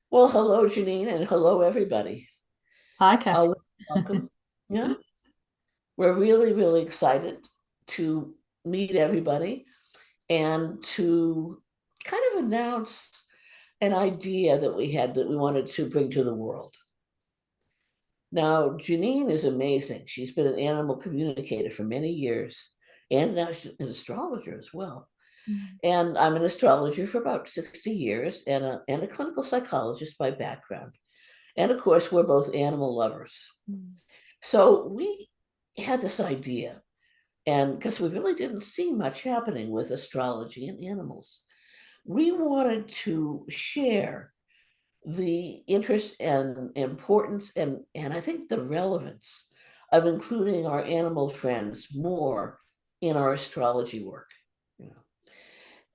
Well, hello, Janine, and hello, everybody. Hi, Katherine. Welcome. Yeah, we're really, really excited to meet everybody and to kind of announce an idea that we had that we wanted to bring to the world. Now, Janine is amazing. She's been an animal communicator for many years, and now she's an astrologer as well. Mm. And I'm an astrologer for about 60 years and a clinical psychologist by background. And of course, we're both animal lovers. Mm. So we had this idea, and because we really didn't see much happening with astrology and animals, we wanted to share the interest and importance and I think the relevance of including our animal friends more in our astrology work. You know.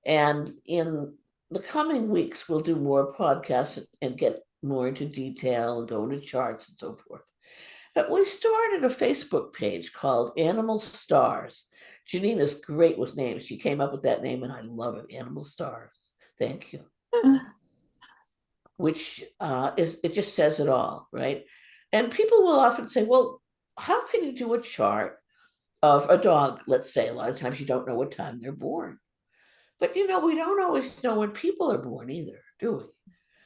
And in the coming weeks, we'll do more podcasts and get more into detail and go into charts and so forth. But we started a Facebook page called Animal Stars. Janine is great with names. She came up with that name, and I love it. Animal Stars. Thank you. Which is it just says it all, right? And people will often say, "Well, how can you do a chart of a dog?" Let's say a lot of times you don't know what time they're born, but we don't always know when people are born either, do we?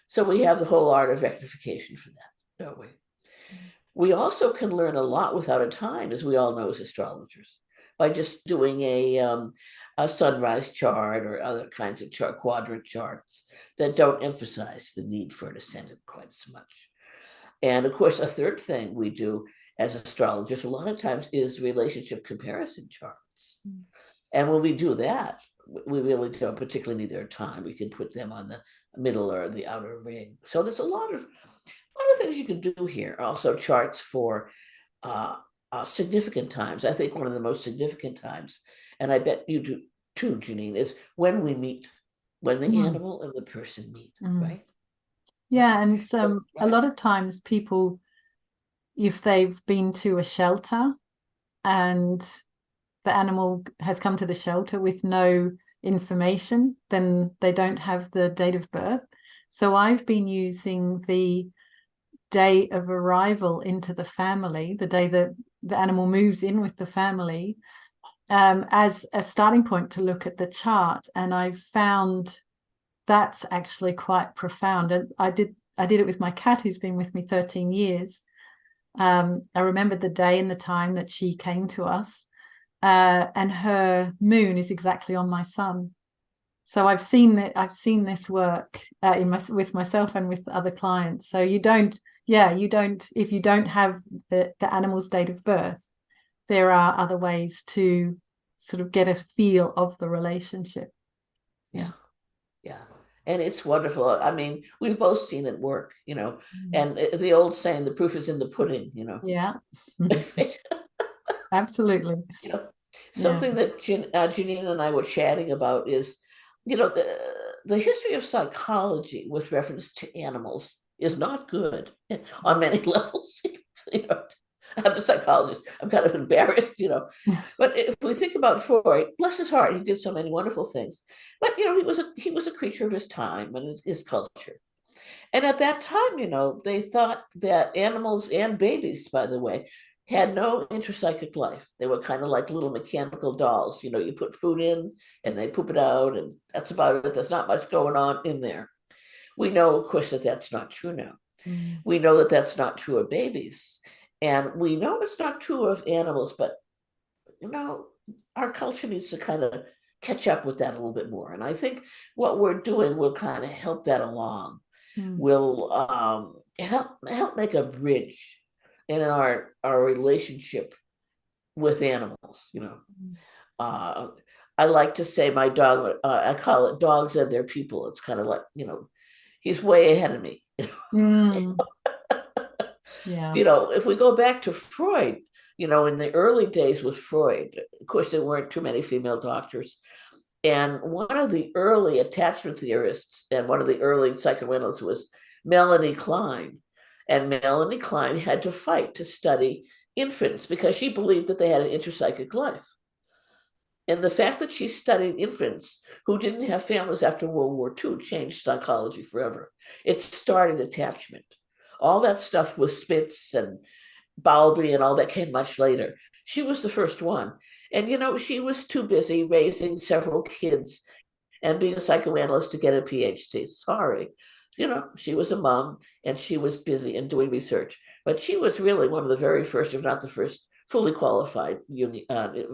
So we have the whole art of rectification for that, don't we? We also can learn a lot without a time, as we all know as astrologers, by just doing a sunrise chart or other kinds of chart, quadrant charts that don't emphasize the need for an ascendant quite so much. And of course, a third thing we do as astrologers a lot of times is relationship comparison charts. Mm. And when we do that, we really don't particularly need their time. We can put them on the middle or the outer ring. So there's a lot of things you can do here. Also, charts for uh, significant times. I think one of the most significant times, and I bet you do too, Janine, is when we meet, when the Mm. animal and the person meet, Mm. right? Yeah, and a Right. lot of times people, if they've been to a shelter and the animal has come to the shelter with no information, then they don't have the date of birth. So I've been using the day of arrival into the family, the day that the animal moves in with the family, as a starting point to look at the chart. And I've found that's actually quite profound. And I did it with my cat who's been with me 13 years. I remembered the day and the time that she came to us, and her moon is exactly on my sun. So I've seen this work with myself and with other clients. So you don't, if you don't have the animal's date of birth, there are other ways to sort of get a feel of the relationship. Yeah. Yeah. Yeah. And it's wonderful. I mean, we've both seen it work, Mm. and the old saying, the proof is in the pudding. Yeah. Right? Absolutely. You know, Yeah. something that Janine and I were chatting about is, the history of psychology with reference to animals is not good on many levels. You know, I'm a psychologist. I'm kind of embarrassed. But if we think about Freud, bless his heart, he did so many wonderful things. But he was a creature of his time and his culture. And at that time, they thought that animals and babies, by the way, had no intrapsychic life. They were kind of like little mechanical dolls. You put food in and they poop it out, and that's about it. There's not much going on in there. We know, of course, that that's not true now. Mm. We know that that's not true of babies. And we know it's not true of animals, but, you know, our culture needs to kind of catch up with that a little bit more. And I think what we're doing will kind of help that along, Mm. will help make a bridge in our relationship with animals. Uh, I like to say my dog. I call it dogs and their people. It's kind of like he's way ahead of me. Mm. Yeah. If we go back to Freud, in the early days with Freud, of course there weren't too many female doctors. And one of the early attachment theorists and one of the early psychoanalysts was Melanie Klein. And Melanie Klein had to fight to study infants because she believed that they had an intrapsychic life. And the fact that she studied infants who didn't have families after World War II changed psychology forever. It started attachment. All that stuff with Spitz and Bowlby and all that came much later. She was the first one. And, she was too busy raising several kids and being a psychoanalyst to get a PhD. Sorry. She was a mom and she was busy and doing research. But she was really one of the very first, if not the first, fully qualified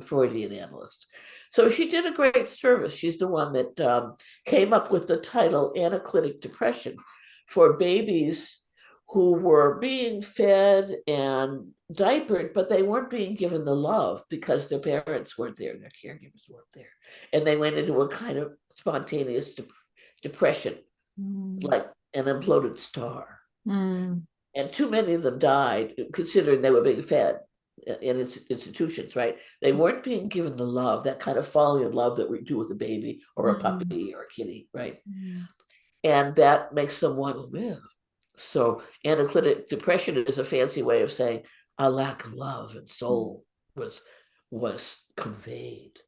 Freudian analyst. So she did a great service. She's the one that came up with the title Anaclitic Depression for babies who were being fed and diapered, but they weren't being given the love because their parents weren't there, their caregivers weren't there. And they went into a kind of spontaneous depression, like an imploded star. Mm. And too many of them died, considering they were being fed in institutions, right? They weren't being given the love, that kind of folly and love that we do with a baby or a puppy or a kitty, right? And that makes them want to live. So anaclitic depression is a fancy way of saying a lack of love and soul was conveyed.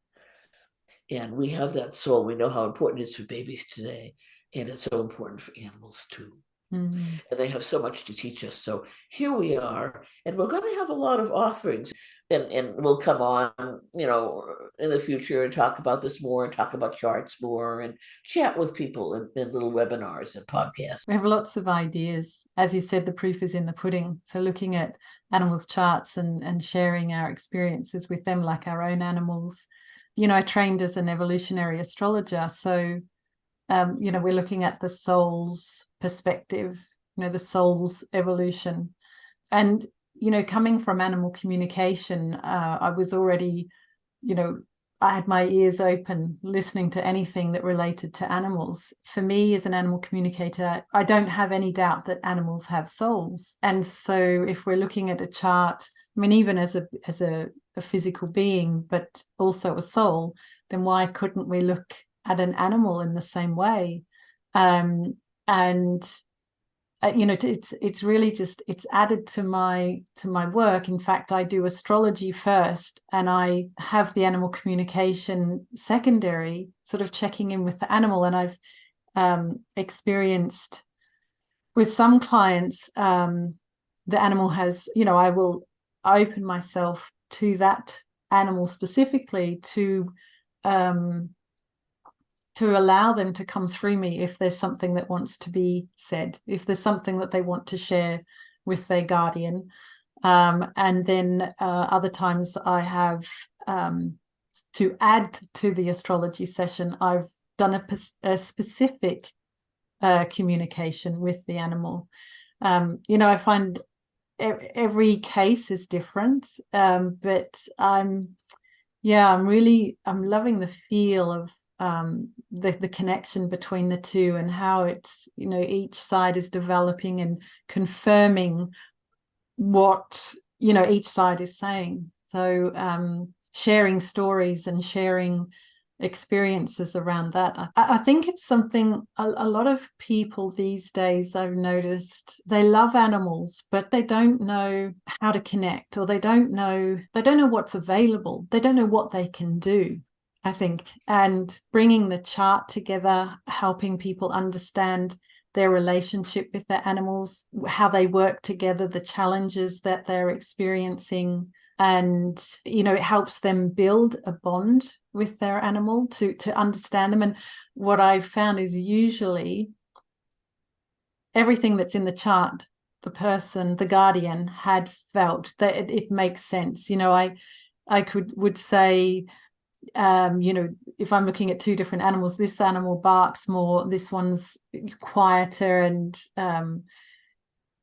And we have that soul. We know how important it is for babies today. And it's so important for animals too. And they have so much to teach us. So here we are, and we're going to have a lot of offerings, and we'll come on, in the future and talk about this more, and talk about charts more, and chat with people in little webinars and podcasts. We have lots of ideas. As you said, the proof is in the pudding. So looking at animals' charts and sharing our experiences with them, like our own animals. I trained as an evolutionary astrologer, so we're looking at the soul's perspective, the soul's evolution. And, coming from animal communication, I was already, I had my ears open listening to anything that related to animals. For me, as an animal communicator, I don't have any doubt that animals have souls. And so if we're looking at a chart, even as a physical being, but also a soul, then why couldn't we look at an animal in the same way? It's really just, it's added to my work. In fact, I do astrology first, and I have the animal communication secondary, sort of checking in with the animal. And I've experienced with some clients, the animal has, I will open myself to that animal specifically to allow them to come through me if there's something that wants to be said, if there's something that they want to share with their guardian. And then other times I have, to add to the astrology session, I've done a specific communication with the animal. I find every case is different, but I'm loving the feel of the connection between the two, and how it's, each side is developing and confirming what, each side is saying. So sharing stories and sharing experiences around that. I think it's something a lot of people these days, I've noticed, they love animals, but they don't know how to connect, or they don't know what's available. They don't know what they can do, I think. And bringing the chart together, helping people understand their relationship with their animals, how they work together, the challenges that they're experiencing. And, it helps them build a bond with their animal to understand them. And what I've found is usually everything that's in the chart, the person, the guardian had felt that it makes sense. I would say, if I'm looking at two different animals, this animal barks more, this one's quieter and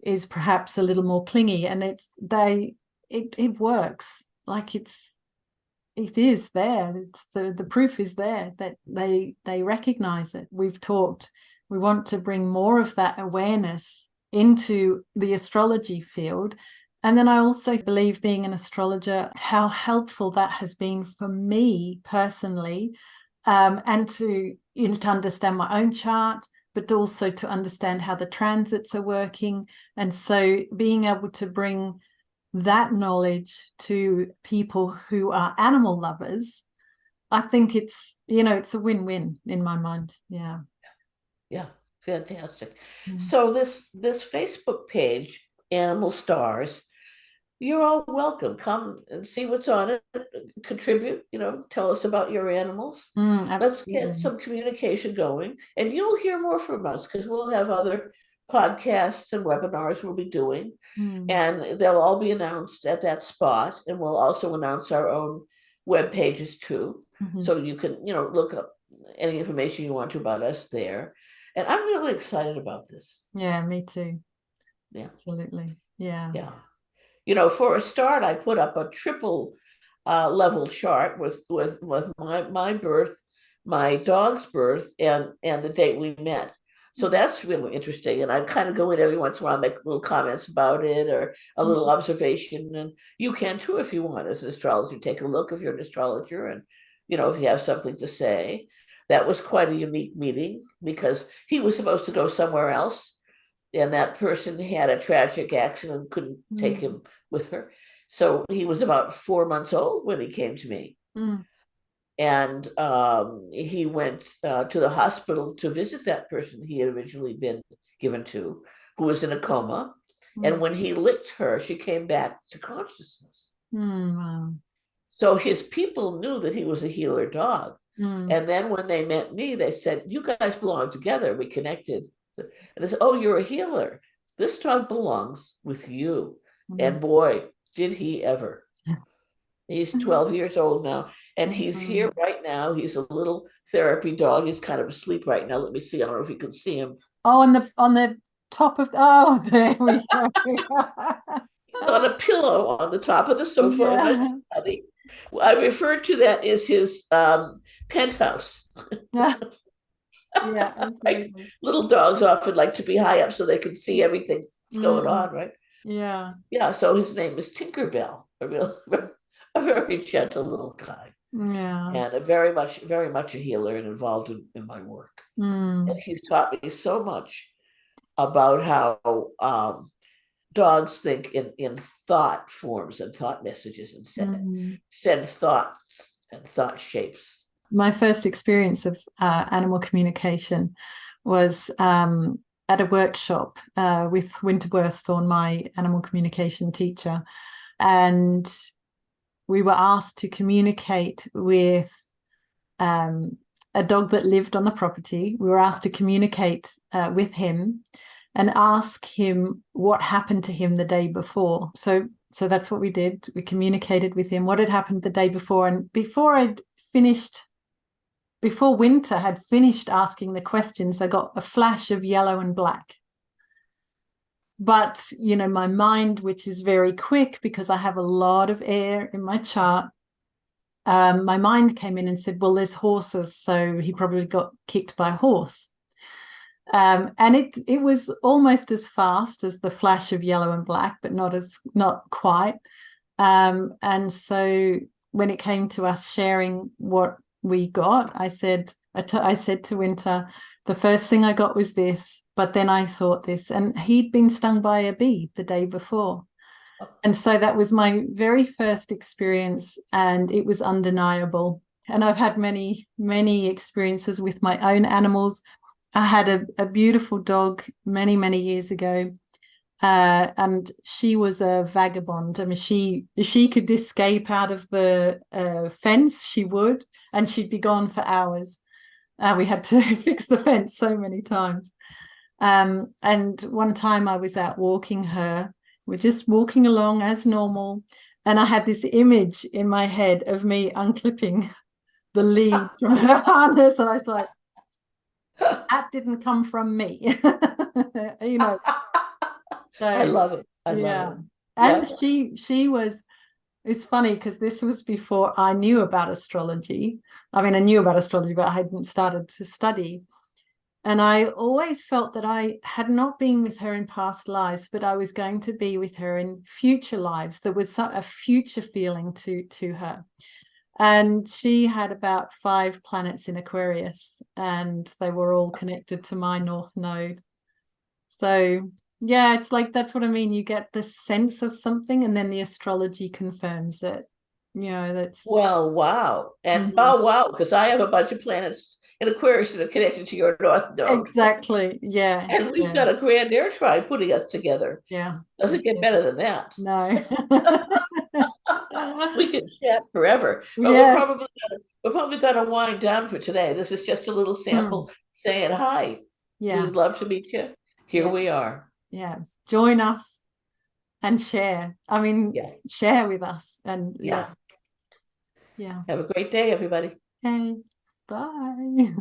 is perhaps a little more clingy, and it works. Like it is there. It's the proof is there that they recognize it. We've talked, we want to bring more of that awareness into the astrology field. And then I also believe, being an astrologer, how helpful that has been for me personally, and to understand my own chart, but also to understand how the transits are working. And so being able to bring that knowledge to people who are animal lovers, I think it's, it's a win-win in my mind. Yeah. Yeah, fantastic. Mm. So this Facebook page, Animal Stars, you're all welcome. Come and see what's on it, contribute, tell us about your animals. Let's get Absolutely. some communication going. And you'll hear more from us because we'll have other podcasts and webinars we'll be doing. Mm. And they'll all be announced at that spot. And we'll also announce our own web pages too. Mm-hmm. So you can, look up any information you want to about us there. And I'm really excited about this. Yeah, me too. Yeah. Absolutely. Yeah. Yeah. For a start, I put up a triple level chart with my birth, my dog's birth, and the date we met. So that's really interesting. And I kind of go in every once in a while, make little comments about it or a little observation. And you can too if you want as an astrologer. Take a look if you're an astrologer and if you have something to say. That was quite a unique meeting because he was supposed to go somewhere else and that person had a tragic accident and couldn't take Mm. him with her. So he was about 4 months old when he came to me. Mm. And he went to the hospital to visit that person he had originally been given to, who was in a coma. And Mm. when he licked her, she came back to consciousness. Mm. Wow. So his people knew that he was a healer dog. Mm. And then when they met me, they said, "You guys belong together." We connected. And they said, "Oh, you're a healer. This dog belongs with you." Mm. And boy, did he ever. He's 12 years old now, and he's here Mm. right now. He's a little therapy dog. He's kind of asleep right now. Let me see. I don't know if you can see him. Oh, on the top of, oh, there we go. He's on a pillow on the top of the sofa in my Yeah. study. I refer to that as his penthouse. Yeah, Right? absolutely. Little dogs often like to be high up so they can see everything that's going Mm. on, right? Yeah. Yeah, so his name is Tinkerbell, a very gentle little guy, Yeah. and a very much a healer and involved in my work. And Mm. he's taught me so much about how dogs think in thought forms and thought messages and Mm. send thoughts and thought shapes. My first experience of animal communication was at a workshop with Winterworth, my animal communication teacher. And we were asked to communicate with a dog that lived on the property. We were asked to communicate with him and ask him what happened to him the day before. So that's what we did. We communicated with him what had happened the day before. And before Winter had finished asking the questions, I got a flash of yellow and black. But, my mind, which is very quick because I have a lot of air in my chart, my mind came in and said, well, there's horses, so he probably got kicked by a horse. And it was almost as fast as the flash of yellow and black, but not quite. And so when it came to us sharing what we got, I said to Winter, the first thing I got was this, but then I thought this, and he'd been stung by a bee the day before. And so that was my very first experience, and it was undeniable. And I've had many, many experiences with my own animals. I had a beautiful dog many, many years ago. And she was a vagabond. I mean, she could escape out of the fence, she would, and she'd be gone for hours. We had to fix the fence so many times. And one time I was out walking her. We're just walking along as normal, and I had this image in my head of me unclipping the lead from her harness, and I was like, that didn't come from me. I So love it. I love yeah. it. And Yeah. she was, it's funny because this was before I knew about astrology. I mean, I knew about astrology, but I hadn't started to study. And I always felt that I had not been with her in past lives, but I was going to be with her in future lives. There was a future feeling to her. And she had about 5 planets in Aquarius, and they were all connected to my North Node. So yeah, it's like, that's what I mean. You get the sense of something, and then the astrology confirms it. That's Well, wow. And mhm. oh, wow, because I have a bunch of planets in Aquarius that are connected to your North Node. Exactly. Yeah. And we've Yeah. got a grand air trine putting us together. Yeah. Doesn't get better than that. No. We could chat forever, but Yes. we're probably gonna wind down for today. This is just a little Mm. sample saying hi. Yeah. We'd love to meet you. Here Yeah. we are. Yeah. Join us and share. I mean, Yeah, share with us. And yeah. yeah. Yeah. Have a great day, everybody. Okay. Bye.